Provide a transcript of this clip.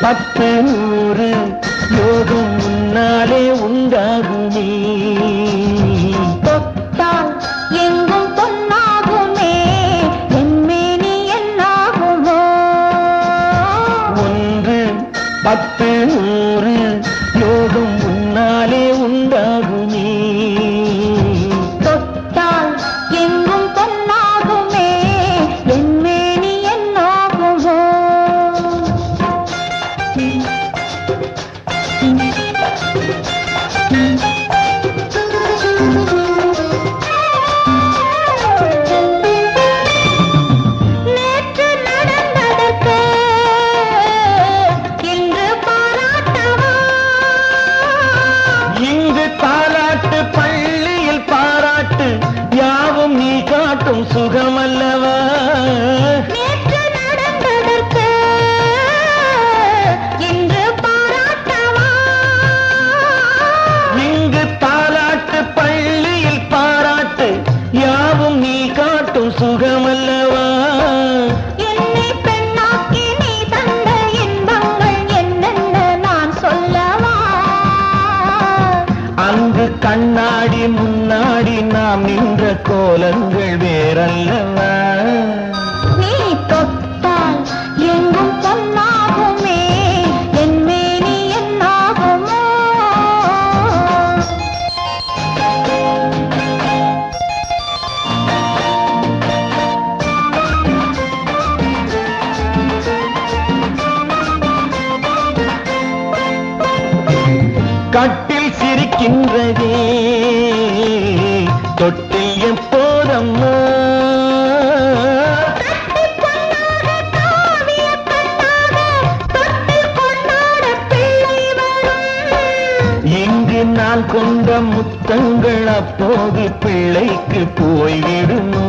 பத்து நூறு யோகம் முன்னாலே உண்டாகுமே தொட்டால் எங்கும் பொன்னாகுமே என்மேனி என்னாகுமோ ஒன்று பத்து நூறு யோகம் முன்னாலே உண்டாகுமே தொட்டால் எங்கும் பொன்னாகுமே என்மேனி என்னாகுமோ நேற்று நடந்ததற்கு இன்று பாராட்டவா இங்கு தாலாட்டு பள்ளியில் பாராட்டு யாவும் நீ காட்டும் சுகமல்லவா நேற்று நடந்ததற்கு இன்று பாராட்டவா இங்கு தாலாட்டு பள்ளியில் பாராட்டு யாவும் நீ காட்டும் சுகமல்லவா என்னை பெண்ணாக்கி நீ தந்த இன்பங்கள் என்னென்ன நான் சொல்லவா அங்கு கண்ணாடி முன்னாடி நாம் நின்ற கோலங்கள் வேறல்லவா நீ தொட்டால் எங்கும் பொன்னாகுமே என்மேனி என்னாகுமோ கட்டில் சிரிக்கின்றதே தொட்டில் எப்போதம்மா கட்டிப் பொன்னாக காவிய பெண்ணாக தொட்டில் கொண்டாட பிள்ளை வரும் இங்கு நான் கொண்ட முத்தங்கள் அப்போது பிள்ளைக்கு போய்விடுமோ